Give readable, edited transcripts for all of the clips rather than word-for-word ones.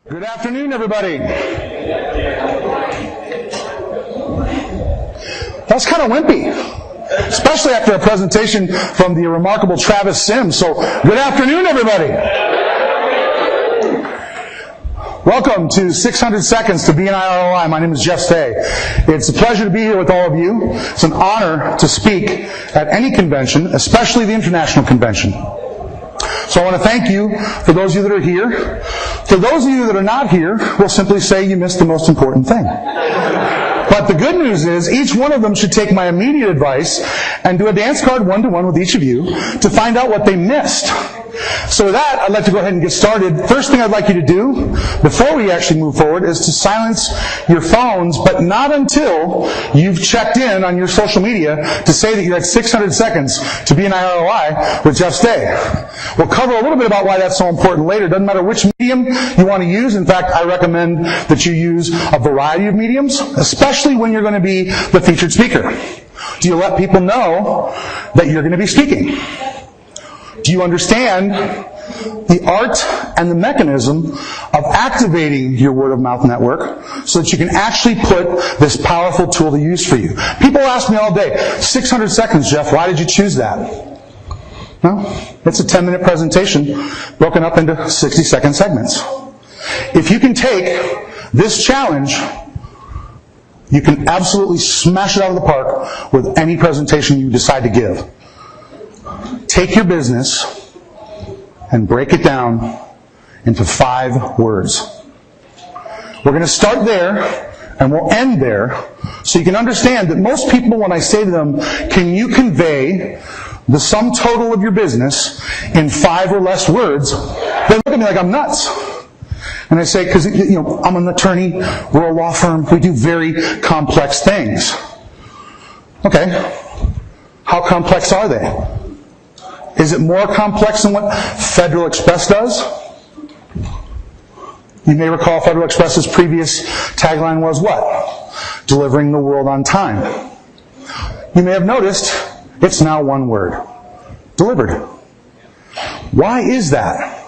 Good afternoon, everybody. That's kind of wimpy, especially after a presentation from the remarkable Travis Sims. So, good afternoon, everybody. Welcome to 600 Seconds to BNI ROI. My name is Jeff Stay. It's a pleasure to be here with all of you. It's an honor to speak at any convention, especially the international convention. So I want to thank you for those of you that are here. For those of you that are not here, we'll simply say you missed the most important thing. But the good news is each one of them should take my immediate advice and do a dance card one-to-one with each of you to find out what they missed. So with that, I'd like to go ahead and get started. First thing I'd like you to do, before we actually move forward, is to silence your phones, but not until you've checked in on your social media to say that you're at 600 seconds to BNI ROI with Jeff Stay. We'll cover a little bit about why that's so important later. Doesn't matter which medium you want to use. In fact, I recommend that you use a variety of mediums, especially when you're going to be the featured speaker. Do you let people know that you're going to be speaking? Do you understand the art and the mechanism of activating your word-of-mouth network so that you can actually put this powerful tool to use for you? People ask me all day, 600 seconds, Jeff, why did you choose that? Well, it's a 10-minute presentation broken up into 60-second segments. If you can take this challenge, you can absolutely smash it out of the park with any presentation you decide to give. Take your business and break it down into 5 words. We're going to start there and we'll end there so you can understand that most people, when I say to them, can you convey the sum total of your business in 5 or less words, they look at me like I'm nuts. And I say, because I'm an attorney, we're a law firm, we do very complex things. Okay, how complex are they? Is it more complex than what Federal Express does? You may recall Federal Express's previous tagline was what? Delivering the world on time. You may have noticed it's now one word. Delivered. Why is that?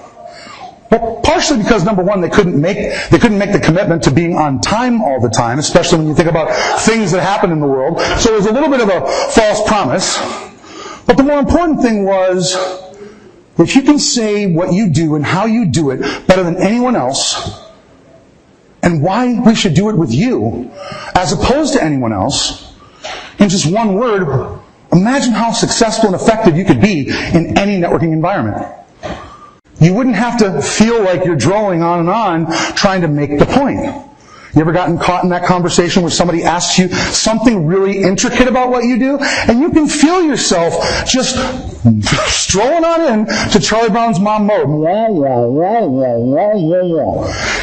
Well, partially because, number one, they couldn't make the commitment to being on time all the time, especially when you think about things that happen in the world. So it was a little bit of a false promise. But the more important thing was, if you can say what you do and how you do it better than anyone else, and why we should do it with you, as opposed to anyone else, in just one word, imagine how successful and effective you could be in any networking environment. You wouldn't have to feel like you're droning on and on trying to make the point. You ever gotten caught in that conversation where somebody asks you something really intricate about what you do, and you can feel yourself just strolling on in to Charlie Brown's mom mode.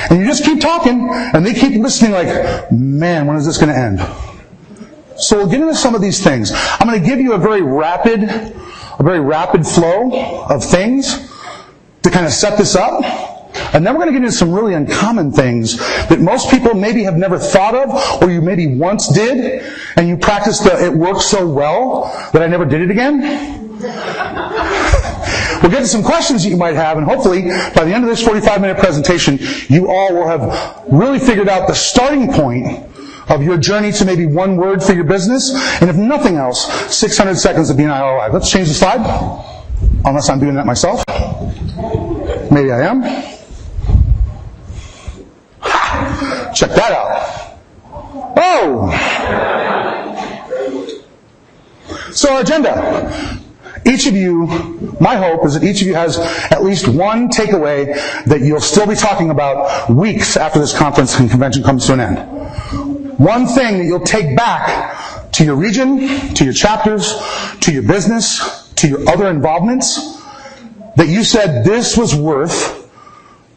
And you just keep talking, and they keep listening like, man, when is this going to end? So we'll get into some of these things. I'm going to give you a very rapid flow of things to kind of set this up. And then we're going to get into some really uncommon things that most people maybe have never thought of, or you maybe once did, and you practiced it worked so well that I never did it again. We'll get to some questions that you might have, and hopefully by the end of this 45-minute presentation, you all will have really figured out the starting point of your journey to maybe one word for your business, and if nothing else, 600 seconds of BNI ROI. Let's change the slide, unless I'm doing that myself. Maybe I am. Check that out. Oh! So our agenda. Each of you, my hope is that each of you has at least one takeaway that you'll still be talking about weeks after this conference and convention comes to an end. One thing that you'll take back to your region, to your chapters, to your business, to your other involvements, that you said this was worth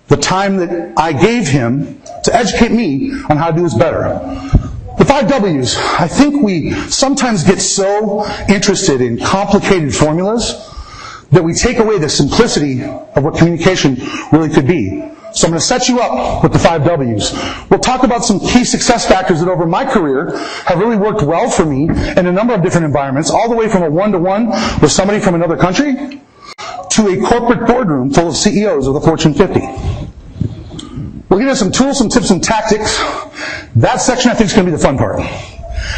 the time that I gave him to educate me on how to do this better. The 5 W's. I think we sometimes get so interested in complicated formulas that we take away the simplicity of what communication really could be. So I'm going to set you up with the 5 W's. We'll talk about some key success factors that over my career have really worked well for me in a number of different environments, all the way from a one-to-one with somebody from another country to a corporate boardroom full of CEOs of the Fortune 50. We'll get into some tools, some tips, and tactics. That section I think is going to be the fun part.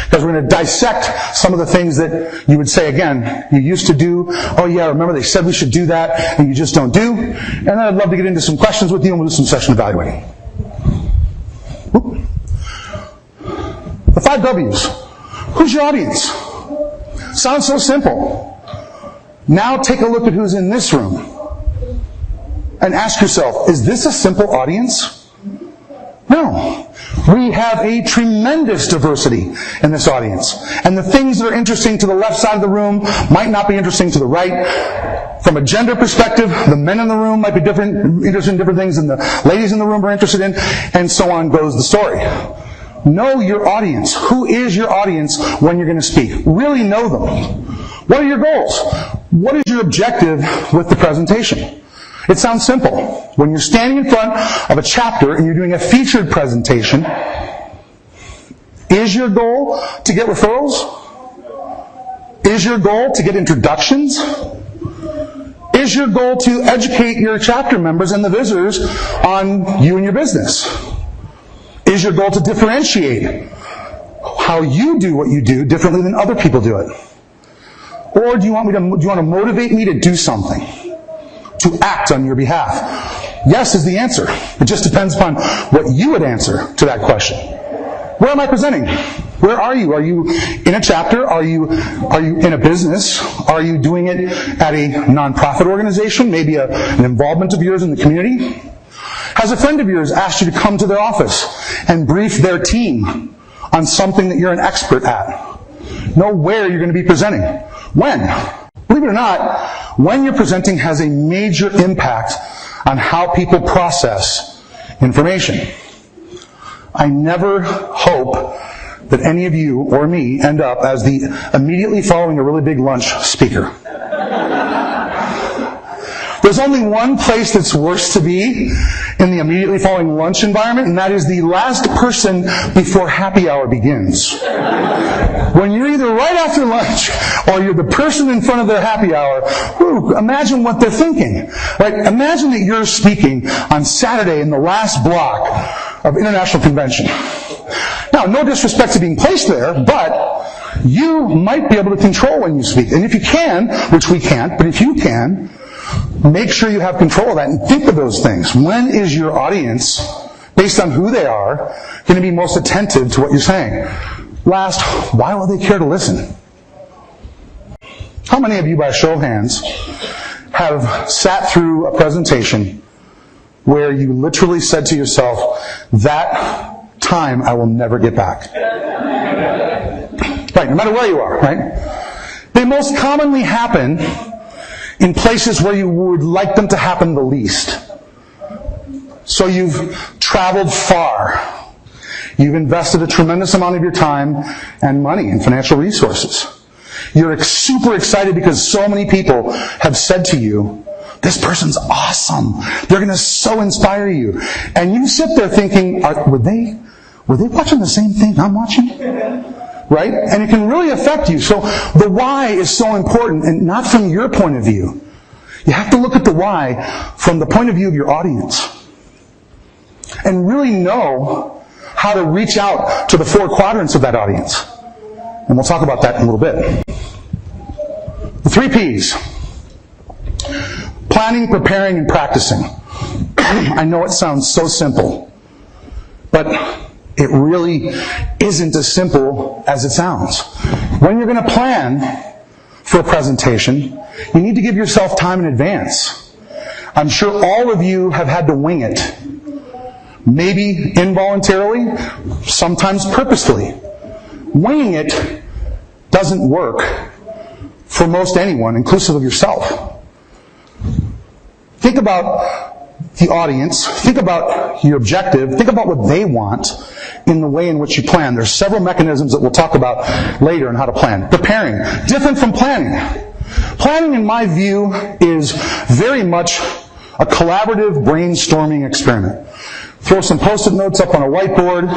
Because we're going to dissect some of the things that you would say, again, you used to do. Oh yeah, remember they said we should do that, and you just don't do. And then I'd love to get into some questions with you, and we'll do some session evaluating. The 5 W's. Who's your audience? Sounds so simple. Now take a look at who's in this room. And ask yourself, is this a simple audience? No. We have a tremendous diversity in this audience. And the things that are interesting to the left side of the room might not be interesting to the right. From a gender perspective, the men in the room might be interested in different things than the ladies in the room are interested in, and so on goes the story. Know your audience. Who is your audience when you're going to speak? Really know them. What are your goals? What is your objective with the presentation? It sounds simple. When you're standing in front of a chapter and you're doing a featured presentation, is your goal to get referrals? Is your goal to get introductions? Is your goal to educate your chapter members and the visitors on you and your business? Is your goal to differentiate how you do what you do differently than other people do it? Or do you want to motivate me to do something? To act on your behalf? Yes is the answer. It just depends upon what you would answer to that question. Where am I presenting? Where are you? Are you in a chapter? Are you in a business? Are you doing it at a nonprofit organization? Maybe an involvement of yours in the community? Has a friend of yours asked you to come to their office and brief their team on something that you're an expert at? Know where you're going to be presenting. When? Believe it or not, when you're presenting has a major impact on how people process information. I never hope that any of you or me end up as the immediately following a really big lunch speaker. There's only one place that's worse to be in the immediately following lunch environment, and that is the last person before happy hour begins. When you're either right after lunch or you're the person in front of their happy hour, imagine what they're thinking. Right? Imagine that you're speaking on Saturday in the last block of International Convention. Now, no disrespect to being placed there, but you might be able to control when you speak. And if you can, which we can't, but if you can, make sure you have control of that and think of those things. When is your audience, based on who they are, going to be most attentive to what you're saying? Last, why will they care to listen? How many of you, by a show of hands, have sat through a presentation where you literally said to yourself, that time I will never get back? Right, no matter where you are, right? They most commonly happen in places where you would like them to happen the least. So you've traveled far. You've invested a tremendous amount of your time and money and financial resources. You're super excited because so many people have said to you, this person's awesome. They're going to so inspire you. And you sit there thinking, were they watching the same thing I'm watching? Right? And it can really affect you. So the why is so important, and not from your point of view. You have to look at the why from the point of view of your audience. And really know how to reach out to the 4 quadrants of that audience. And we'll talk about that in a little bit. The 3 P's. Planning, preparing, and practicing. I know it sounds so simple, but it really isn't as simple as it sounds. When you're going to plan for a presentation, you need to give yourself time in advance. I'm sure all of you have had to wing it. Maybe involuntarily, sometimes purposefully. Winging it doesn't work for most anyone, inclusive of yourself. Think about the audience, think about your objective, think about what they want in the way in which you plan. There's several mechanisms that we'll talk about later on how to plan. Preparing, different from planning. Planning, in my view, is very much a collaborative brainstorming experiment. Throw some post-it notes up on a whiteboard,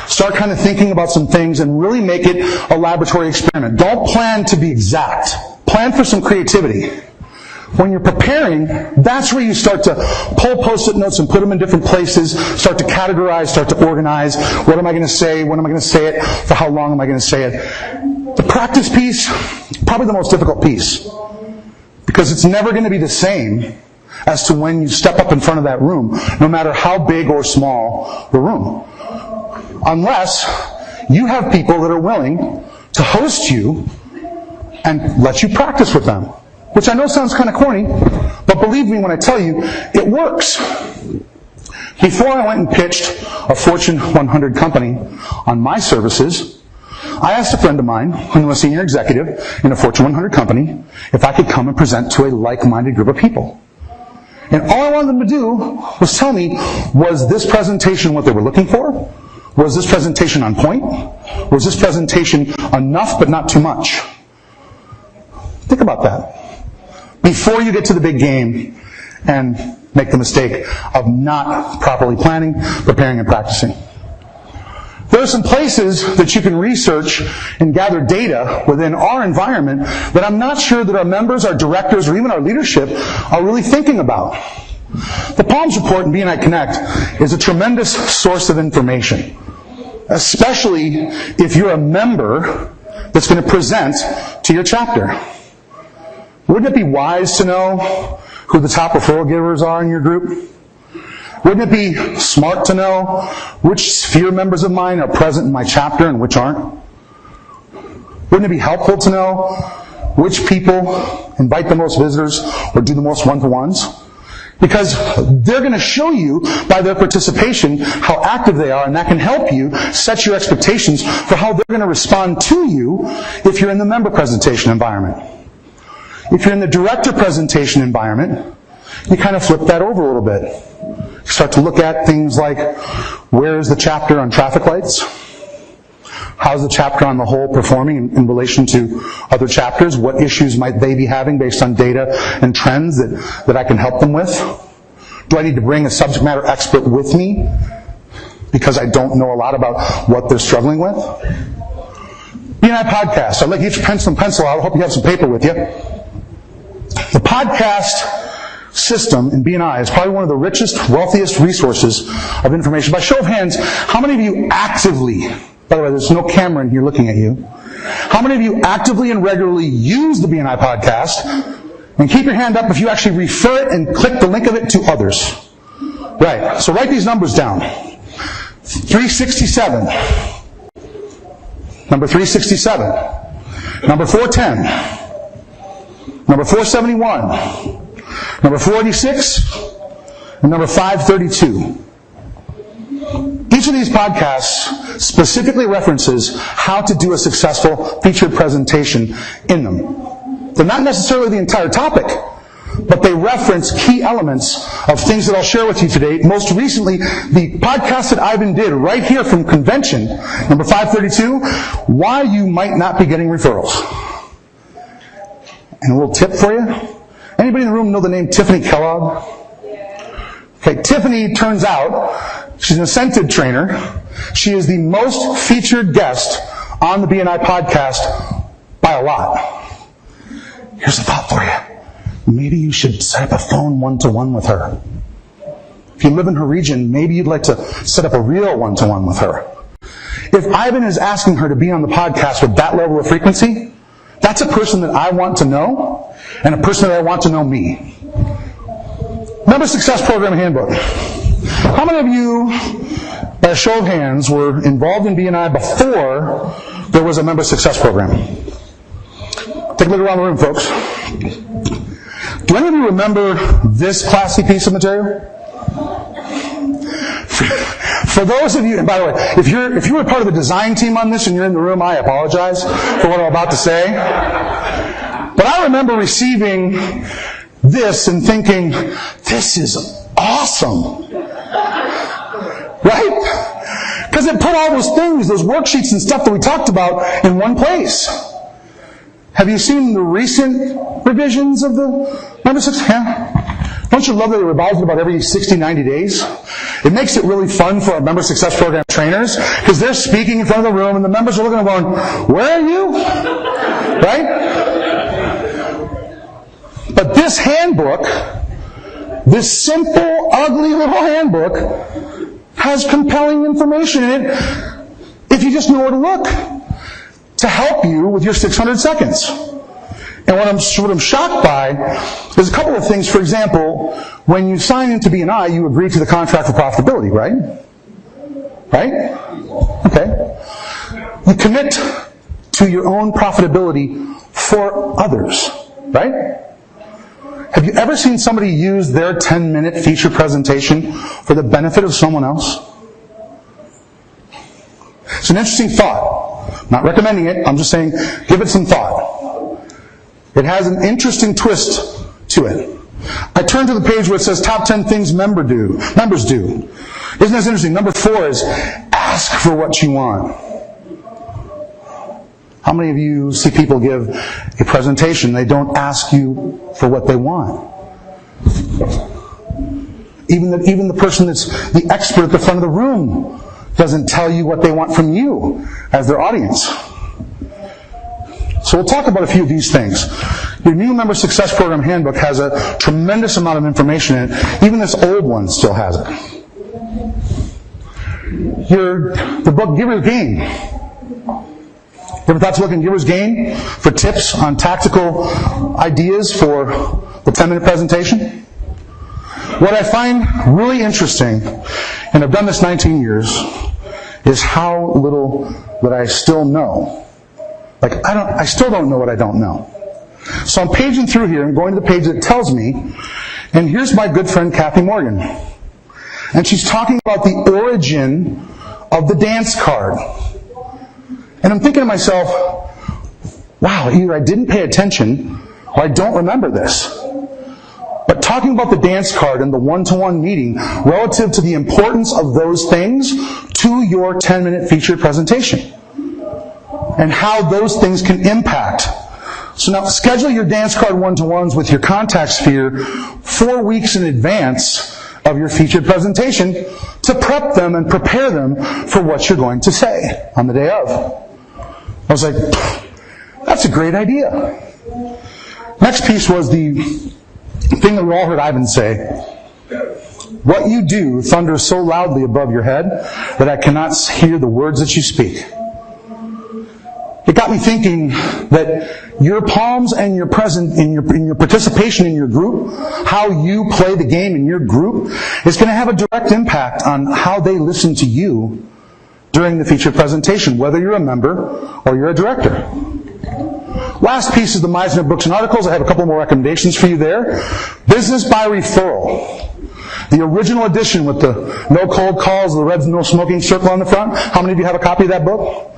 start kind of thinking about some things, and really make it a laboratory experiment. Don't plan to be exact. Plan for some creativity. When you're preparing, that's where you start to pull Post-it notes and put them in different places, start to categorize, start to organize. What am I going to say? When am I going to say it? For how long am I going to say it? The practice piece, probably the most difficult piece. Because it's never going to be the same as to when you step up in front of that room, no matter how big or small the room. Unless you have people that are willing to host you and let you practice with them. Which I know sounds kind of corny, but believe me when I tell you, it works. Before I went and pitched a Fortune 100 company on my services, I asked a friend of mine, who was a senior executive in a Fortune 100 company, if I could come and present to a like-minded group of people. And all I wanted them to do was tell me, was this presentation what they were looking for? Was this presentation on point? Was this presentation enough but not too much? Think about that. Before you get to the big game and make the mistake of not properly planning, preparing, and practicing. There are some places that you can research and gather data within our environment that I'm not sure that our members, our directors, or even our leadership are really thinking about. The Palms Report in BNI Connect is a tremendous source of information, especially if you're a member that's going to present to your chapter. Wouldn't it be wise to know who the top referral givers are in your group? Wouldn't it be smart to know which sphere members of mine are present in my chapter and which aren't? Wouldn't it be helpful to know which people invite the most visitors or do the most one-to-ones? Because they're going to show you by their participation how active they are, and that can help you set your expectations for how they're going to respond to you if you're in the member presentation environment. If you're in the director presentation environment, you kind of flip that over a little bit. You start to look at things like, where is the chapter on traffic lights? How's the chapter on the whole performing in relation to other chapters? What issues might they be having based on data and trends that I can help them with? Do I need to bring a subject matter expert with me because I don't know a lot about what they're struggling with? BNI podcast. I'd like you to get your pencil and pencil out. I hope you have some paper with you. The podcast system in BNI is probably one of the richest, wealthiest resources of information. By show of hands, how many of you actively, by the way, there's no camera in here looking at you, how many of you actively and regularly use the BNI podcast? And keep your hand up if you actually refer it and click the link of it to others. Right, so write these numbers down. 367. Number 367. Number 410. Number 471, number 486, and number 532. Each of these podcasts specifically references how to do a successful featured presentation in them. They're not necessarily the entire topic, but they reference key elements of things that I'll share with you today. Most recently, the podcast that Ivan did right here from convention, number 532, why you might not be getting referrals. And a little tip for you. Anybody in the room know the name Tiffany Kellogg? Okay, Tiffany, turns out, she's an Ascented trainer. She is the most featured guest on the BNI podcast by a lot. Here's a thought for you. Maybe you should set up a phone one-to-one with her. If you live in her region, maybe you'd like to set up a real one-to-one with her. If Ivan is asking her to be on the podcast with that level of frequency, that's a person that I want to know, and a person that I want to know me. Member Success Program Handbook. How many of you, by a show of hands, were involved in BNI before there was a Member Success Program? Take a look around the room, folks. Do any of you remember this classy piece of material? For those of you, and by the way, if you were part of the design team on this and you're in the room, I apologize for what I'm about to say. But I remember receiving this and thinking, this is awesome. Right? Because it put all those things, those worksheets and stuff that we talked about in one place. Have you seen the recent revisions of the Member Success? Yeah. Don't you love that they revise it about every 60, 90 days? It makes it really fun for our Member Success Program trainers because they're speaking in front of the room and the members are looking and going, where are you? Right? But this handbook, this simple, ugly little handbook, has compelling information in it if you just know where to look to help you with your 600 seconds. And what I'm shocked by is a couple of things. For example, when you sign into BNI, you agree to the contract for profitability, right? Right? Okay. You commit to your own profitability for others, right? Have you ever seen somebody use their 10-minute feature presentation for the benefit of someone else? It's an interesting thought. I'm not recommending it. I'm just saying, give it some thought. It has an interesting twist to it. I turn to the page where it says top 10 things members do. Isn't that interesting? Number 4 is ask for what you want. How many of you see people give a presentation, they don't ask you for what they want? Even the person that's the expert at the front of the room doesn't tell you what they want from you as their audience. So we'll talk about a few of these things. Your new Member Success Program handbook has a tremendous amount of information in it. Even this old one still has it. The book Giver's Gain. You ever thought to look in Giver's Gain for tips on tactical ideas for the 10-minute presentation? What I find really interesting, and I've done this 19 years, is how little that I still know. I still don't know what I don't know. So I'm paging through here and going to the page that tells me, and here's my good friend Kathy Morgan. And she's talking about the origin of the dance card. And I'm thinking to myself, wow, either I didn't pay attention or I don't remember this. But talking about the dance card and the one-to-one meeting relative to the importance of those things to your 10-minute featured presentation. And how those things can impact. So now schedule your dance card one-to-ones with your contact sphere 4 weeks in advance of your featured presentation to prep them and prepare them for what you're going to say on the day of. I was like, that's a great idea. Next piece was the thing that we all heard Ivan say. What you do thunders so loudly above your head that I cannot hear the words that you speak. It got me thinking that your palms and your your participation in your group, how you play the game in your group, is going to have a direct impact on how they listen to you during the featured presentation, whether you're a member or you're a director. Last piece is the Meisner books and articles. I have a couple more recommendations for you there. Business by Referral. The original edition with the no cold calls, the red no smoking circle on the front. How many of you have a copy of that book?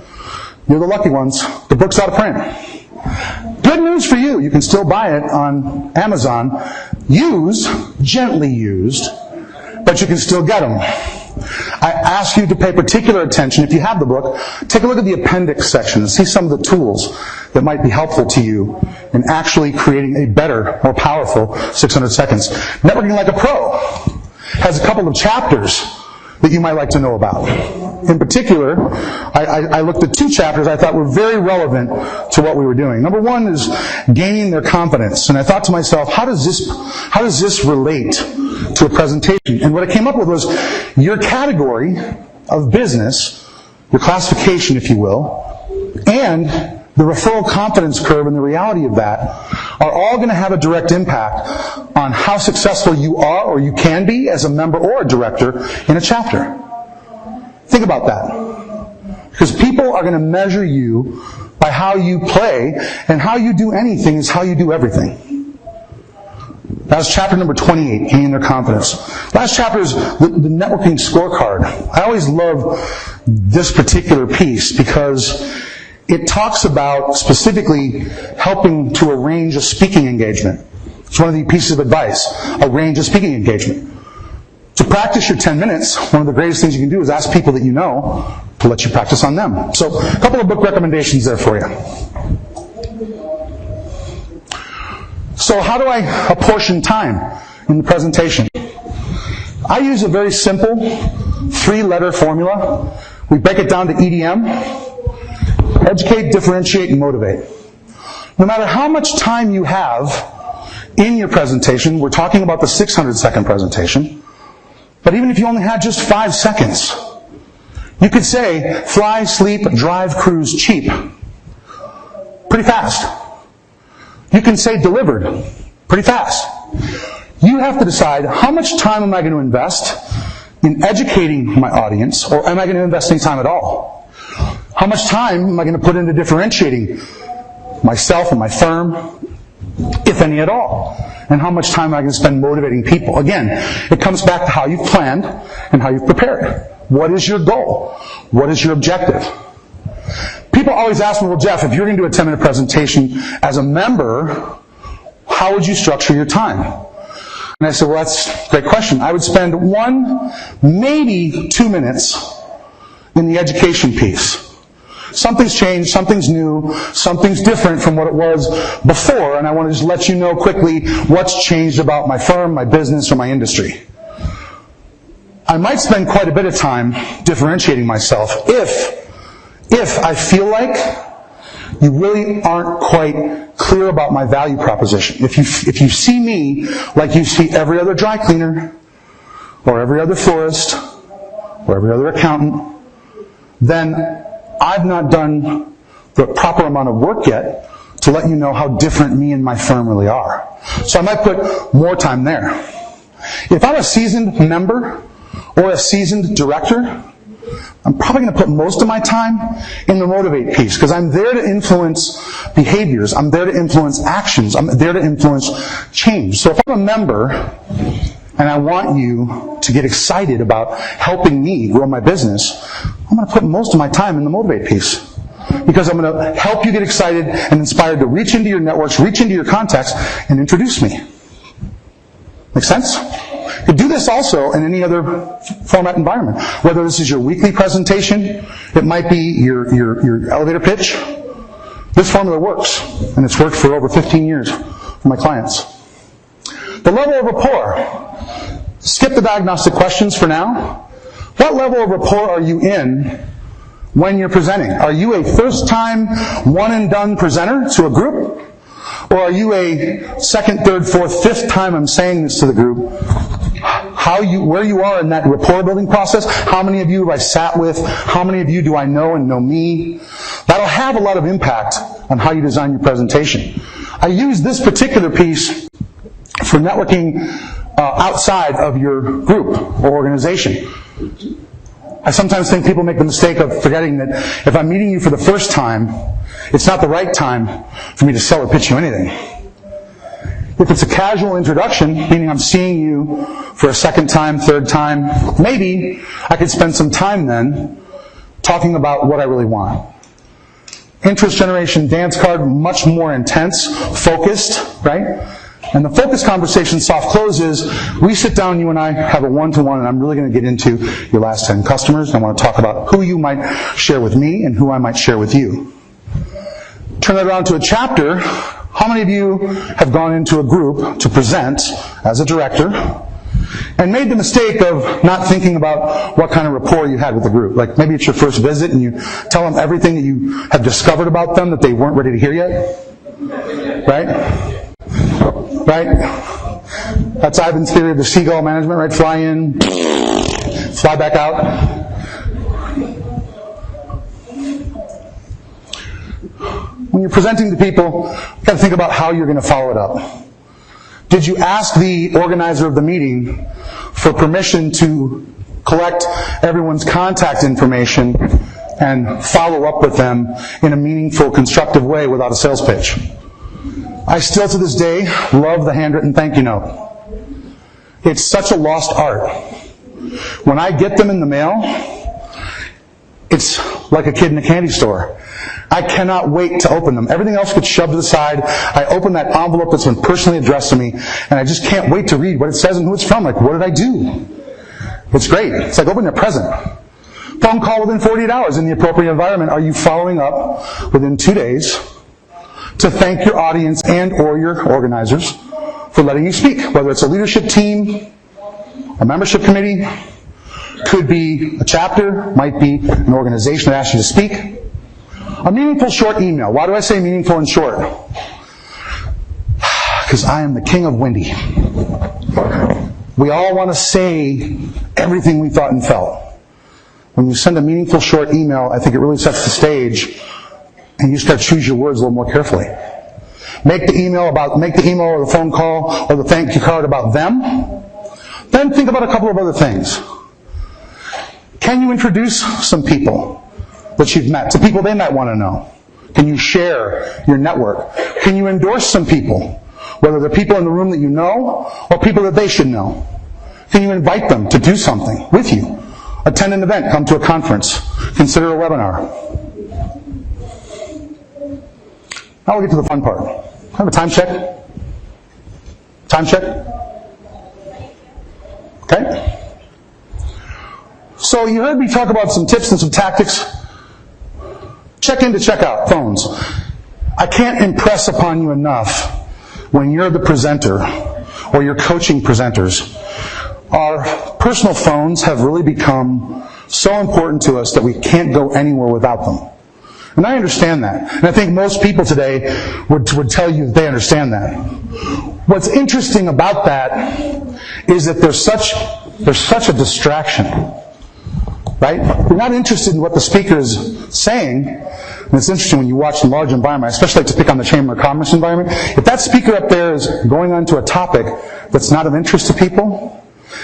You're the lucky ones. The book's out of print. Good news for you. You can still buy it on Amazon. Gently used, but you can still get them. I ask you to pay particular attention. If you have the book, take a look at the appendix section and see some of the tools that might be helpful to you in actually creating a better, more powerful 600 seconds. Networking Like a Pro has a couple of chapters that you might like to know about. In particular, I looked at 2 chapters I thought were very relevant to what we were doing. Number 1 is gaining their confidence. And I thought to myself, how does this relate to a presentation? And what I came up with was your category of business, your classification, if you will, and the referral confidence curve and the reality of that are all going to have a direct impact on how successful you are or you can be as a member or a director in a chapter. Think about that. Because people are going to measure you by how you play, and how you do anything is how you do everything. That was chapter number 28, Gaining Their Confidence. Last chapter is the networking scorecard. I always love this particular piece because it talks about specifically helping to arrange a speaking engagement. It's one of the pieces of advice. Arrange a speaking engagement. To practice your 10 minutes, one of the greatest things you can do is ask people that you know to let you practice on them. So, a couple of book recommendations there for you. So, how do I apportion time in the presentation? I use a very simple 3-letter formula. We break it down to EDM. Educate, differentiate, and motivate. No matter how much time you have, in your presentation. We're talking about the 600-second presentation. But even if you only had just 5 seconds, you could say, fly, sleep, drive, cruise, cheap. Pretty fast. You can say delivered. Pretty fast. You have to decide, how much time am I going to invest in educating my audience, or am I going to invest any time at all? How much time am I going to put into differentiating myself and my firm, if any at all? And how much time am I going to spend motivating people? Again, it comes back to how you've planned and how you've prepared. What is your goal? What is your objective? People always ask me, well, Jeff, if you're going to do a 10-minute presentation as a member, how would you structure your time? And I said, well, that's a great question. I would spend 1, maybe 2 minutes in the education piece. Something's changed, something's new, something's different from what it was before, and I want to just let you know quickly what's changed about my firm, my business, or my industry. I might spend quite a bit of time differentiating myself if I feel like you really aren't quite clear about my value proposition. If you see me like you see every other dry cleaner, or every other florist, or every other accountant, then I've not done the proper amount of work yet to let you know how different me and my firm really are. So I might put more time there. If I'm a seasoned member or a seasoned director, I'm probably going to put most of my time in the motivate piece, because I'm there to influence behaviors. I'm there to influence actions. I'm there to influence change. So if I'm a member and I want you to get excited about helping me grow my business, I'm going to put most of my time in the motivate piece, because I'm going to help you get excited and inspired to reach into your networks, reach into your contacts, and introduce me. Make sense? You could do this also in any other format environment. Whether this is your weekly presentation, it might be your elevator pitch. This formula works, and it's worked for over 15 years for my clients. The level of rapport. Skip the diagnostic questions for now. What level of rapport are you in when you're presenting? Are you a first-time, one-and-done presenter to a group? Or are you a second, third, fourth, fifth time I'm saying this to the group? Where you are in that rapport building process? How many of you have I sat with? How many of you do I know and know me? That'll have a lot of impact on how you design your presentation. I use this particular piece for networking outside of your group or organization. I sometimes think people make the mistake of forgetting that if I'm meeting you for the first time, it's not the right time for me to sell or pitch you anything. If it's a casual introduction, meaning I'm seeing you for a second time, third time, maybe I could spend some time then talking about what I really want. Interest generation dance card, much more intense, focused, right? And the focus conversation, soft close, is we sit down, you and I have a one-to-one, and I'm really going to get into your last 10 customers. I want to talk about who you might share with me and who I might share with you. Turn that around to a chapter. How many of you have gone into a group to present as a director and made the mistake of not thinking about what kind of rapport you had with the group? Like maybe it's your first visit and you tell them everything that you have discovered about them that they weren't ready to hear yet. Right? Right? That's Ivan's theory of the seagull management, right? Fly in, fly back out. When you're presenting to people, you've got to think about how you're going to follow it up. Did you ask the organizer of the meeting for permission to collect everyone's contact information and follow up with them in a meaningful, constructive way without a sales pitch? I still to this day love the handwritten thank you note. It's such a lost art. When I get them in the mail, it's like a kid in a candy store. I cannot wait to open them. Everything else gets shoved to the side. I open that envelope that's been personally addressed to me, and I just can't wait to read what it says and who it's from. Like, what did I do? It's great. It's like opening a present. Phone call within 48 hours in the appropriate environment. Are you following up within 2 days to thank your audience and or your organizers for letting you speak? Whether it's a leadership team, a membership committee, could be a chapter, might be an organization that asks you to speak. A meaningful short email. Why do I say meaningful and short? because I am the king of windy. We all want to say everything we thought and felt. When you send a meaningful short email, I think it really sets the stage, and you start to choose your words a little more carefully. Make the email or the phone call or the thank you card about them. Then think about a couple of other things. Can you introduce some people that you've met to people they might want to know? Can you share your network? Can you endorse some people, whether they're people in the room that you know or people that they should know? Can you invite them to do something with you? Attend an event, come to a conference, consider a webinar. Now we'll get to the fun part. Can I have a time check? Time check? Okay. So you heard me talk about some tips and some tactics. Check in to check out, phones. I can't impress upon you enough when you're the presenter or you're coaching presenters. Our personal phones have really become so important to us that we can't go anywhere without them. And I understand that. And I think most people today would tell you that they understand that. What's interesting about that is that there's such a distraction. Right? You're not interested in what the speaker is saying. And it's interesting when you watch a large environment, I especially like to pick on the Chamber of Commerce environment. If that speaker up there is going on to a topic that's not of interest to people,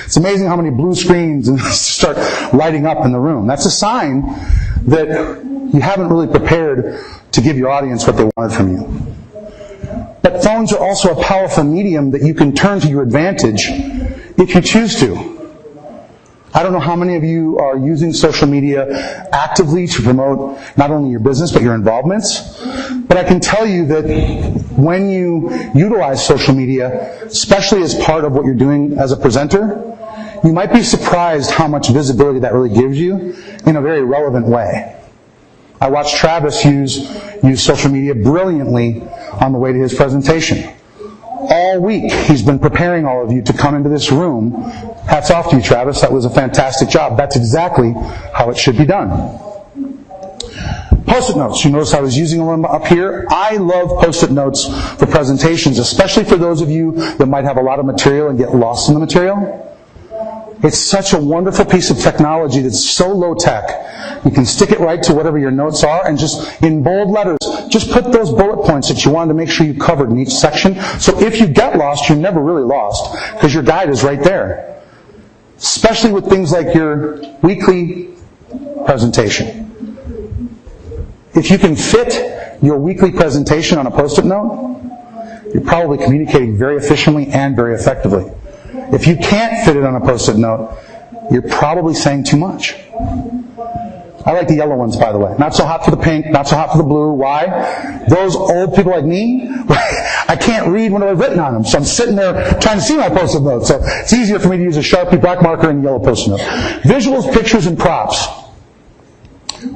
it's amazing how many blue screens start lighting up in the room. That's a sign that you haven't really prepared to give your audience what they wanted from you. But phones are also a powerful medium that you can turn to your advantage if you choose to. I don't know how many of you are using social media actively to promote not only your business but your involvements. But I can tell you that when you utilize social media, especially as part of what you're doing as a presenter, you might be surprised how much visibility that really gives you in a very relevant way. I watched Travis use social media brilliantly on the way to his presentation. All week, he's been preparing all of you to come into this room. Hats off to you, Travis. That was a fantastic job. That's exactly how it should be done. Post-it notes. You notice I was using them up here. I love Post-it notes for presentations, especially for those of you that might have a lot of material and get lost in the material. It's such a wonderful piece of technology that's so low-tech. You can stick it right to whatever your notes are and just, in bold letters, just put those bullet points that you wanted to make sure you covered in each section. So if you get lost, you're never really lost because your guide is right there. Especially with things like your weekly presentation. If you can fit your weekly presentation on a Post-it note, you're probably communicating very efficiently and very effectively. If you can't fit it on a Post-it note, you're probably saying too much. I like the yellow ones, by the way. Not so hot for the pink, not so hot for the blue. Why? Those old people like me, I can't read what I've written on them. So I'm sitting there trying to see my Post-it note. So it's easier for me to use a Sharpie black marker and yellow Post-it note. Visuals, pictures, and props.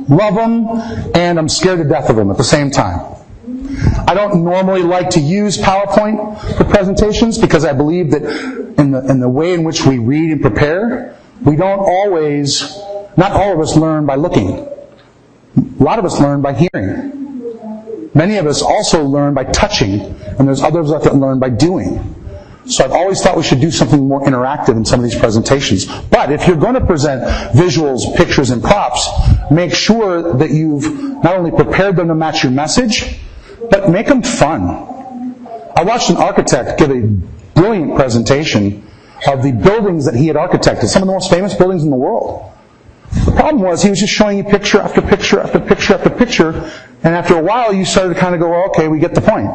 Love them, and I'm scared to death of them at the same time. I don't normally like to use PowerPoint for presentations because I believe that in the way in which we read and prepare, we don't always, not all of us learn by looking. A lot of us learn by hearing. Many of us also learn by touching, and there's others that learn by doing. So I've always thought we should do something more interactive in some of these presentations. But if you're going to present visuals, pictures, and props, make sure that you've not only prepared them to match your message, but make them fun. I watched an architect give a brilliant presentation of the buildings that he had architected, some of the most famous buildings in the world. The problem was he was just showing you picture after picture after picture after picture, and after a while you started to kind of go, well, okay, we get the point.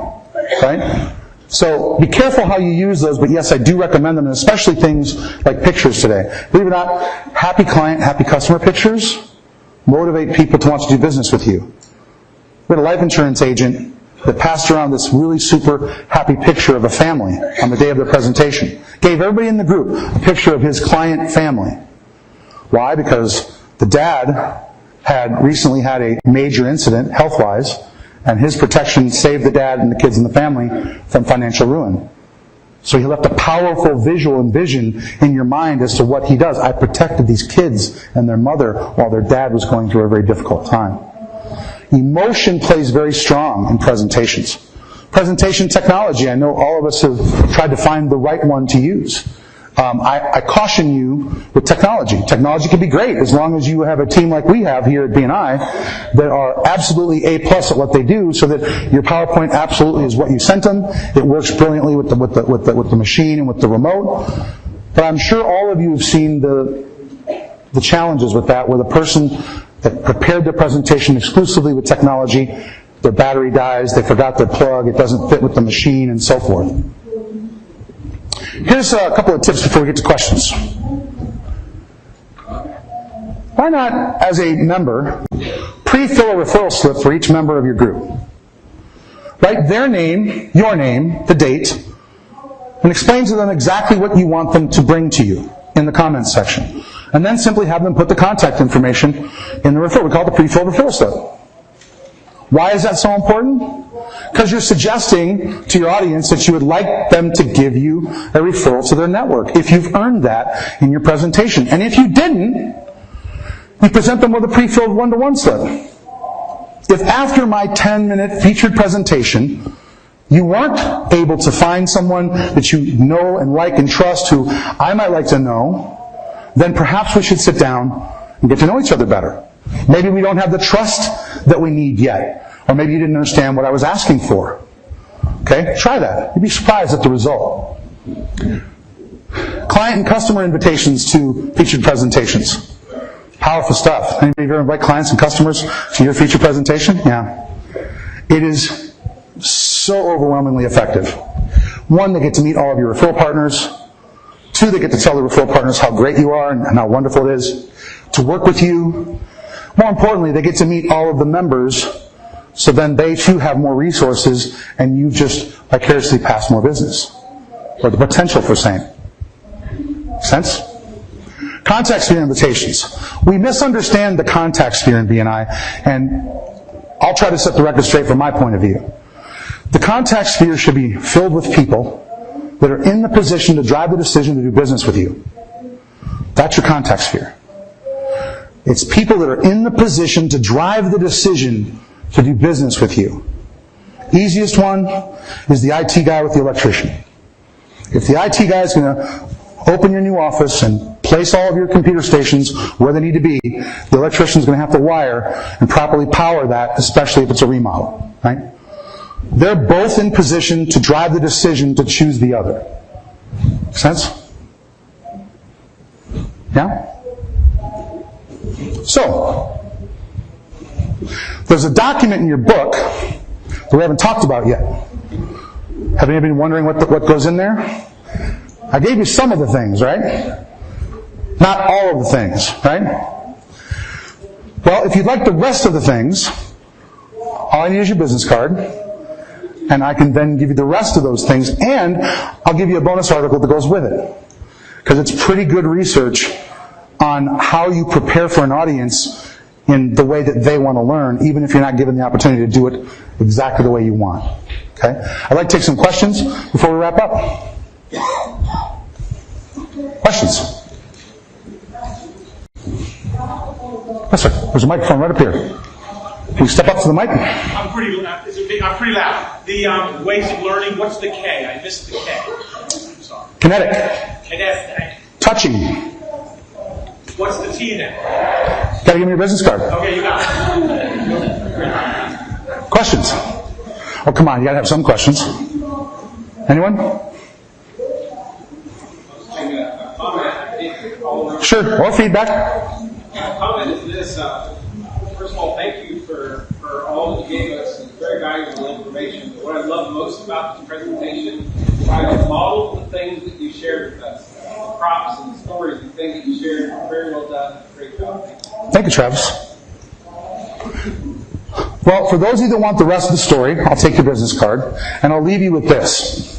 Right? So be careful how you use those, but yes, I do recommend them, and especially things like pictures today. Believe it or not, happy client, happy customer pictures motivate people to want to do business with you. We had a life insurance agent that passed around this really super happy picture of a family on the day of their presentation. Gave everybody in the group a picture of his client family. Why? Because the dad had recently had a major incident, health-wise, and his protection saved the dad and the kids in the family from financial ruin. So he left a powerful visual and vision in your mind as to what he does. I protected these kids and their mother while their dad was going through a very difficult time. Emotion plays very strong in presentations. Presentation technology. I know all of us have tried to find the right one to use. I caution you with technology. Technology can be great as long as you have a team like we have here at BNI that are absolutely A+ at what they do, so that your PowerPoint absolutely is what you sent them. It works brilliantly with the machine and with the remote. But I'm sure all of you have seen the challenges with that, where the person that prepared their presentation exclusively with technology, their battery dies, they forgot their plug, it doesn't fit with the machine, and so forth. Here's a couple of tips before we get to questions. Why not, as a member, pre-fill a referral slip for each member of your group? Write their name, your name, the date, and explain to them exactly what you want them to bring to you in the comments section. And then simply have them put the contact information in the referral. We call it the pre-filled referral slip. Why is that so important? Because you're suggesting to your audience that you would like them to give you a referral to their network, if you've earned that in your presentation. And if you didn't, you present them with a pre-filled one-to-one slip. If after my 10-minute featured presentation, you weren't able to find someone that you know and like and trust who I might like to know, then perhaps we should sit down and get to know each other better. Maybe we don't have the trust that we need yet. Or maybe you didn't understand what I was asking for. Okay? Try that. You'd be surprised at the result. Client and customer invitations to featured presentations. Powerful stuff. Anybody ever invite clients and customers to your featured presentation? Yeah. It is so overwhelmingly effective. One, they get to meet all of your referral partners. Two, they get to tell the referral partners how great you are and how wonderful it is to work with you. More importantly, they get to meet all of the members, so then they too have more resources, and you've just vicariously passed more business, or the potential for same. Sense? Contact sphere invitations. We misunderstand the contact sphere in BNI, and I'll try to set the record straight from my point of view. The contact sphere should be filled with people that are in the position to drive the decision to do business with you. That's your contact sphere. It's people that are in the position to drive the decision to do business with you. Easiest one is the IT guy with the electrician. If the IT guy is going to open your new office and place all of your computer stations where they need to be, the electrician is going to have to wire and properly power that, especially if it's a remodel. Right? They're both in position to drive the decision to choose the other. Make sense? Yeah? So, there's a document in your book that we haven't talked about yet. Have any been wondering what goes in there? I gave you some of the things, right? Not all of the things, right? Well, if you'd like the rest of the things, all I need is your business card, and I can then give you the rest of those things, and I'll give you a bonus article that goes with it. Because it's pretty good research on how you prepare for an audience in the way that they want to learn, even if you're not given the opportunity to do it exactly the way you want. Okay? I'd like to take some questions before we wrap up. Questions? Yes, sir. There's a microphone right up here. Can you step up to the mic? I'm pretty loud. The ways of learning, what's the K? I missed the K. I'm sorry. Kinetic. Kinetic. Touching. What's the T then? Gotta give me your business card. Okay, you got it. Questions? Oh, come on, you gotta have some questions. Anyone? Sure, or feedback. My comment is this. First of all, thank you for all that you gave us. It's very valuable information. But what I love most about this presentation is how you modeled the things that you shared with us. The props and the stories and things that you shared. Very well done. Great job. Thank you, Travis. Well, for those of you that want the rest of the story, I'll take your business card, and I'll leave you with this.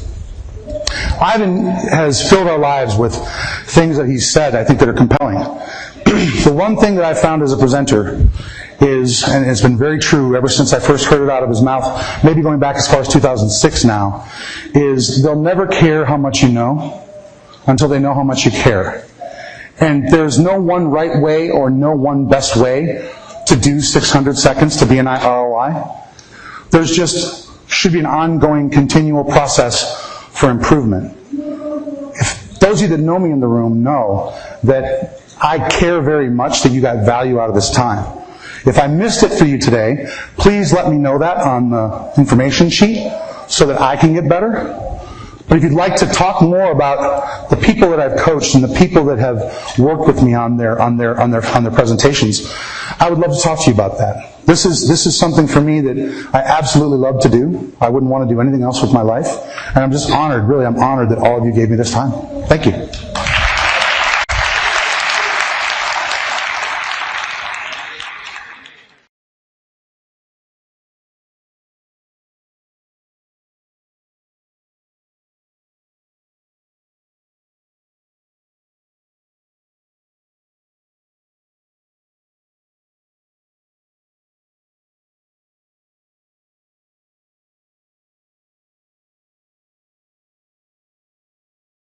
Ivan has filled our lives with things that he's said, I think, that are compelling. The one thing that I've found as a presenter is, and it's been very true ever since I first heard it out of his mouth, maybe going back as far as 2006 now, is they'll never care how much you know until they know how much you care. And there's no one right way or no one best way to do 600 seconds to BNI ROI. There's just should be an ongoing, continual process for improvement. If those of you that know me in the room know that I care very much that you got value out of this time. If I missed it for you today, please let me know that on the information sheet so that I can get better. But if you'd like to talk more about the people that I've coached and the people that have worked with me on their presentations, I would love to talk to you about that. This is something for me that I absolutely love to do. I wouldn't want to do anything else with my life. And I'm just honored, really, I'm honored that all of you gave me this time. Thank you.